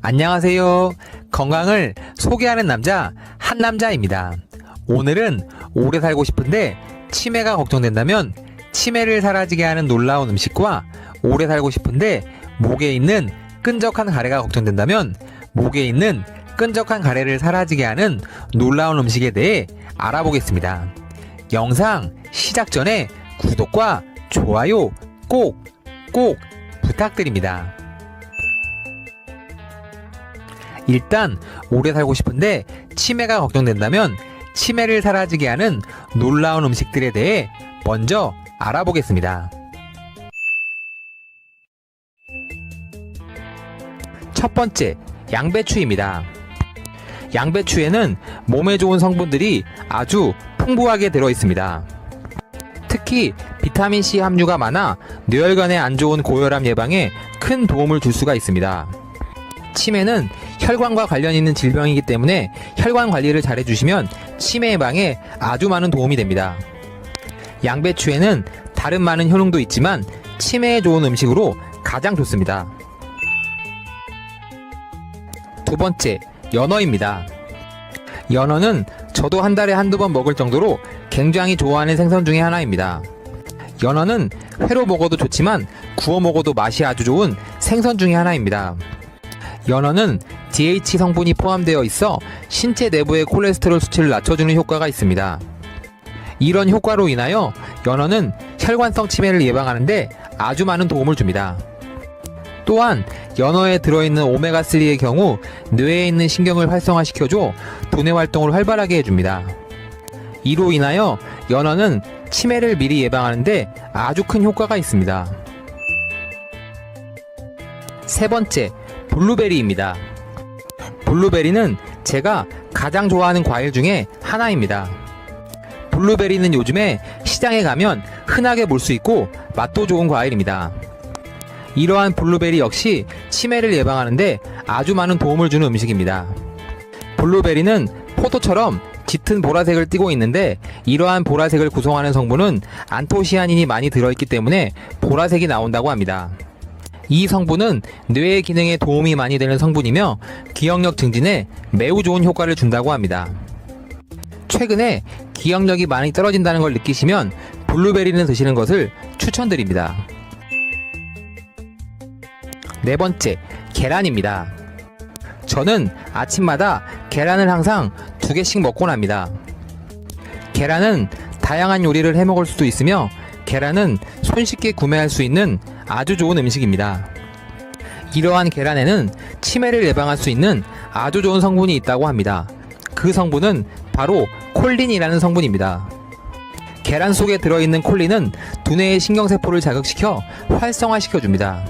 안녕하세요. 건강을 소개하는 남자 한남자입니다. 오늘은 오래 살고 싶은데 치매가 걱정된다면 치매를 사라지게 하는 놀라운 음식과 오래 살고 싶은데 목에 있는 끈적한 가래가 걱정된다면 목에 있는 끈적한 가래를 사라지게 하는 놀라운 음식에 대해 알아보겠습니다. 영상 시작 전에 구독과 좋아요 꼭 부탁드립니다. 일단 오래 살고 싶은데 치매가 걱정된다면 치매를 사라지게 하는 놀라운 음식들에 대해 먼저 알아보겠습니다. 첫 번째, 양배추입니다. 양배추에는 몸에 좋은 성분들이 아주 풍부하게 들어있습니다. 특히 비타민C 함유가 많아 뇌혈관에 안 좋은 고혈압 예방에 큰 도움을 줄 수가 있습니다. 치매는 혈관과 관련 있는 질병이기 때문에 혈관 관리를 잘 해주시면 치매 예방에 아주 많은 도움이 됩니다. 양배추에는 다른 많은 효능도 있지만 치매에 좋은 음식으로 가장 좋습니다. 두 번째, 연어입니다. 연어는 저도 한 달에 한두 번 먹을 정도로 굉장히 좋아하는 생선 중에 하나입니다. 연어는 회로 먹어도 좋지만 구워 먹어도 맛이 아주 좋은 생선 중에 하나입니다. 연어는 DH 성분이 포함되어 있어 신체 내부의 콜레스테롤 수치를 낮춰주는 효과가 있습니다. 이런 효과로 인하여 연어는 혈관성 치매를 예방하는데 아주 많은 도움을 줍니다. 또한 연어에 들어있는 오메가3의 경우 뇌에 있는 신경을 활성화시켜줘 두뇌 활동을 활발하게 해줍니다. 이로 인하여 연어는 치매를 미리 예방하는데 아주 큰 효과가 있습니다. 세 번째, 블루베리입니다. 블루베리는 제가 가장 좋아하는 과일 중에 하나입니다. 블루베리는 요즘에 시장에 가면 흔하게 볼 수 있고 맛도 좋은 과일입니다. 이러한 블루베리 역시 치매를 예방하는데 아주 많은 도움을 주는 음식입니다. 블루베리는 포도처럼 짙은 보라색을 띠고 있는데 이러한 보라색을 구성하는 성분은 안토시아닌이 많이 들어있기 때문에 보라색이 나온다고 합니다. 이 성분은 뇌의 기능에 도움이 많이 되는 성분이며 기억력 증진에 매우 좋은 효과를 준다고 합니다. 최근에 기억력이 많이 떨어진다는 걸 느끼시면 블루베리는 드시는 것을 추천드립니다. 네 번째, 계란입니다. 저는 아침마다 계란을 항상 2개씩 먹곤 합니다. 계란은 다양한 요리를 해 먹을 수도 있으며 계란은 손쉽게 구매할 수 있는 아주 좋은 음식입니다. 이러한 계란에는 치매를 예방할 수 있는 아주 좋은 성분이 있다고 합니다. 그 성분은 바로 콜린이라는 성분입니다. 계란 속에 들어있는 콜린은 두뇌의 신경세포를 자극시켜 활성화시켜줍니다.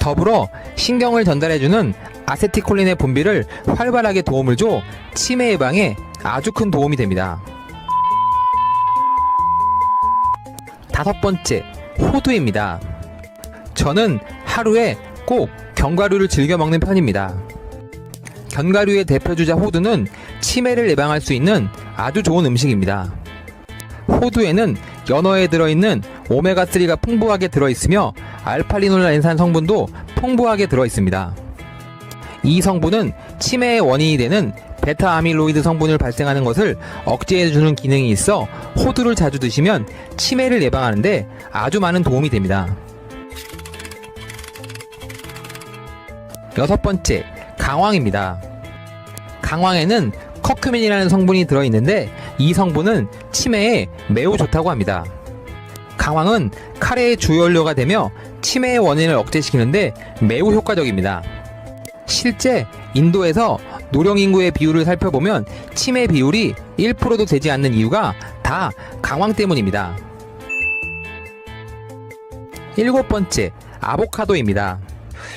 더불어 신경을 전달해주는 아세틸콜린의 분비를 활발하게 도움을 줘 치매 예방에 아주 큰 도움이 됩니다. 다섯 번째, 호두입니다. 저는 하루에 꼭 견과류를 즐겨 먹는 편입니다. 견과류의 대표주자 호두는 치매를 예방할 수 있는 아주 좋은 음식입니다. 호두에는 연어에 들어있는 오메가3가 풍부하게 들어있으며 알팔리놀렌산 성분도 풍부하게 들어있습니다. 이 성분은 치매의 원인이 되는 베타 아밀로이드 성분을 발생하는 것을 억제해주는 기능이 있어 호두를 자주 드시면 치매를 예방하는데 아주 많은 도움이 됩니다. 여섯 번째, 강황입니다. 강황에는 커큐민이라는 성분이 들어있는데 이 성분은 치매에 매우 좋다고 합니다. 강황은 카레의 주요 원료가 되며 치매의 원인을 억제시키는데 매우 효과적입니다. 실제 인도에서 노령 인구의 비율을 살펴보면 치매 비율이 1%도 되지 않는 이유가 다 강황 때문입니다. 일곱 번째, 아보카도입니다.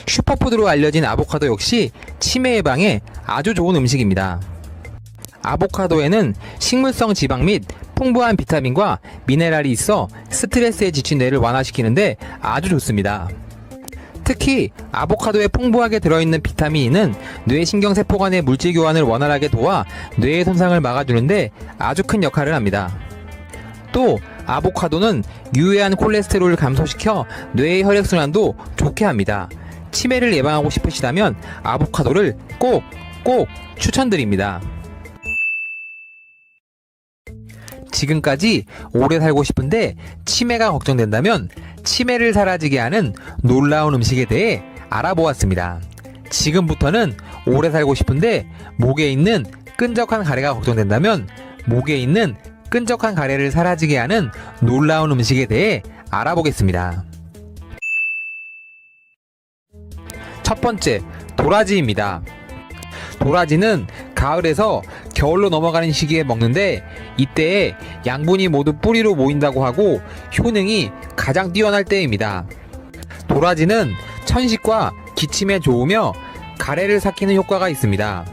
슈퍼푸드로 알려진 아보카도 역시 치매 예방에 아주 좋은 음식입니다. 아보카도에는 식물성 지방 및 풍부한 비타민과 미네랄이 있어 스트레스에 지친 뇌를 완화시키는데 아주 좋습니다. 특히 아보카도에 풍부하게 들어있는 비타민 E는 뇌신경세포 간의 물질 교환을 원활하게 도와 뇌의 손상을 막아주는데 아주 큰 역할을 합니다. 또 아보카도는 유해한 콜레스테롤을 감소시켜 뇌의 혈액순환도 좋게 합니다. 치매를 예방하고 싶으시다면 아보카도를 꼭 추천드립니다. 지금까지 오래 살고 싶은데 치매가 걱정된다면 치매를 사라지게 하는 놀라운 음식에 대해 알아보았습니다. 지금부터는 오래 살고 싶은데 목에 있는 끈적한 가래가 걱정된다면 목에 있는 끈적한 가래를 사라지게 하는 놀라운 음식에 대해 알아보겠습니다. 첫 번째, 도라지입니다. 도라지는 가을에서 겨울로 넘어가는 시기에 먹는데 이때에 양분이 모두 뿌리로 모인다고 하고 효능이 가장 뛰어날 때입니다. 도라지는 천식과 기침에 좋으며 가래를 삭히는 효과가 있습니다.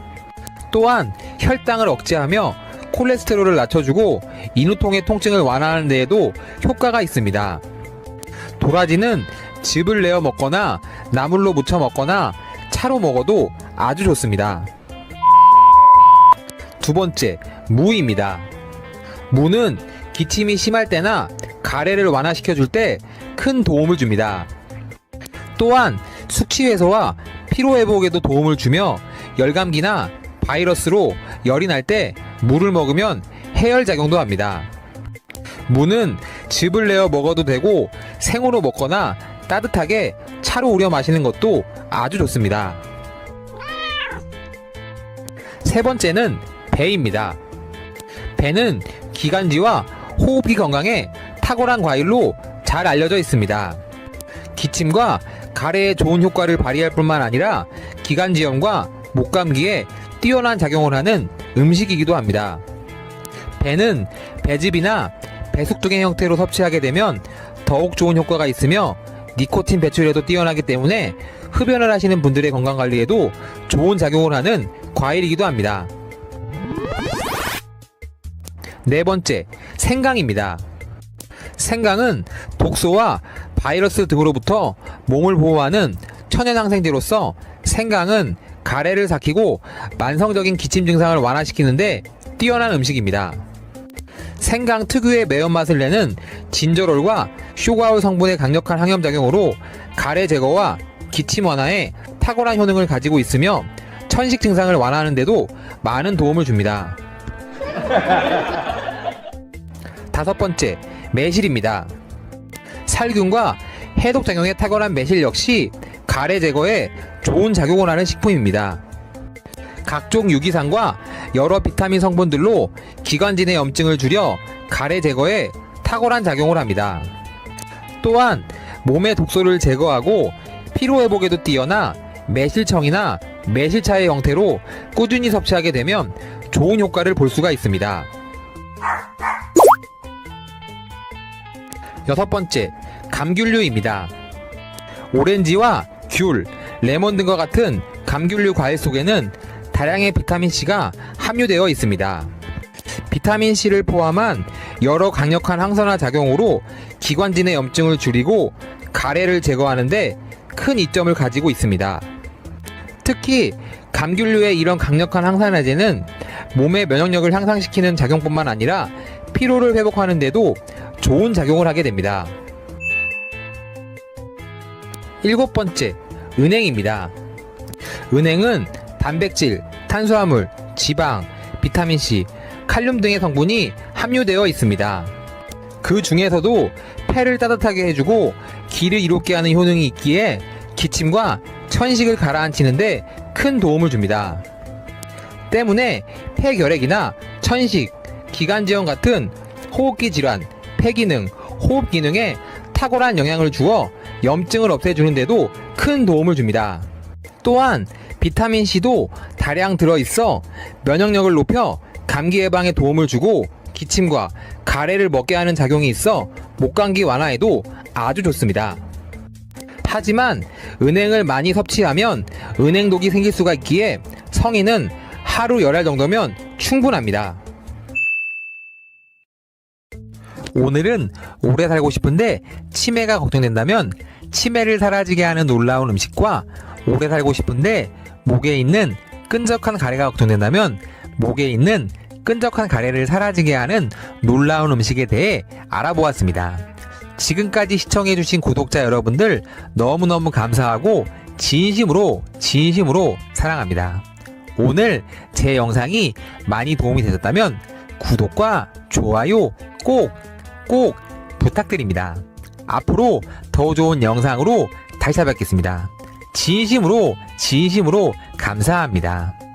또한 혈당을 억제하며 콜레스테롤을 낮춰주고 인후통의 통증을 완화하는 데에도 효과가 있습니다. 도라지는 즙을 내어 먹거나 나물로 무쳐 먹거나 차로 먹어도 아주 좋습니다. 두 번째, 무입니다. 무는 기침이 심할 때나 가래를 완화시켜줄 때 큰 도움을 줍니다. 또한 숙취 해소와 피로 회복에도 도움을 주며 열감기나 바이러스로 열이 날 때 무를 먹으면 해열 작용도 합니다. 무는 즙을 내어 먹어도 되고 생으로 먹거나 따뜻하게 차로 우려 마시는 것도 아주 좋습니다. 세 번째는 배입니다. 배는 기관지와 호흡기 건강에 탁월한 과일로 잘 알려져 있습니다. 기침과 가래에 좋은 효과를 발휘할 뿐만 아니라 기관지염과 목감기에 뛰어난 작용을 하는 음식이기도 합니다. 배는 배즙이나 배숙 등의 형태로 섭취하게 되면 더욱 좋은 효과가 있으며 니코틴 배출에도 뛰어나기 때문에 흡연을 하시는 분들의 건강관리에도 좋은 작용을 하는 과일이기도 합니다. 네 번째, 생강입니다. 생강은 독소와 바이러스 등으로부터 몸을 보호하는 천연항생제로서 생강은 가래를 삭히고 만성적인 기침 증상을 완화시키는데 뛰어난 음식입니다. 생강 특유의 매운맛을 내는 진저롤과 쇼가올 성분의 강력한 항염작용으로 가래 제거와 기침 완화에 탁월한 효능을 가지고 있으며 천식 증상을 완화하는 데도 많은 도움을 줍니다. 다섯 번째, 매실입니다. 살균과 해독작용에 탁월한 매실 역시 가래 제거에 좋은 작용을 하는 식품입니다. 각종 유기산과 여러 비타민 성분들로 기관지 내 염증을 줄여 가래 제거에 탁월한 작용을 합니다. 또한 몸의 독소를 제거하고 피로회복에도 뛰어나 매실청이나 매실차의 형태로 꾸준히 섭취하게 되면 좋은 효과를 볼 수가 있습니다. 여섯 번째, 감귤류입니다. 오렌지와 귤, 레몬 등과 같은 감귤류 과일 속에는 다량의 비타민C가 함유되어 있습니다. 비타민C를 포함한 여러 강력한 항산화 작용으로 기관지 내 염증을 줄이고 가래를 제거하는데 큰 이점을 가지고 있습니다. 특히 감귤류의 이런 강력한 항산화제는 몸의 면역력을 향상시키는 작용뿐만 아니라 피로를 회복하는 데도 좋은 작용을 하게 됩니다. 일곱 번째, 은행입니다. 은행은 단백질, 탄수화물, 지방, 비타민C, 칼륨 등의 성분이 함유되어 있습니다. 그 중에서도 폐를 따뜻하게 해주고 기를 이롭게 하는 효능이 있기에 기침과 천식을 가라앉히는데 큰 도움을 줍니다. 때문에 폐결핵이나 천식, 기관지염 같은 호흡기 질환, 폐기능, 호흡 기능에 탁월한 영향을 주어 염증을 없애주는 데도 큰 도움을 줍니다. 또한 비타민C도 다량 들어있어 면역력을 높여 감기 예방에 도움을 주고 기침과 가래를 먹게 하는 작용이 있어 목감기 완화에도 아주 좋습니다. 하지만 은행을 많이 섭취하면 은행독이 생길 수가 있기에 성인은 하루 10알 정도면 충분합니다. 오늘은 오래 살고 싶은데 치매가 걱정된다면 치매를 사라지게 하는 놀라운 음식과 오래 살고 싶은데 목에 있는 끈적한 가래가 걱정된다면 목에 있는 끈적한 가래를 사라지게 하는 놀라운 음식에 대해 알아보았습니다. 지금까지 시청해주신 구독자 여러분들 너무너무 감사하고 진심으로 사랑합니다. 오늘 제 영상이 많이 도움이 되셨다면 구독과 좋아요 꼭 부탁드립니다. 앞으로 더 좋은 영상으로 다시 찾아뵙겠습니다. 진심으로 감사합니다.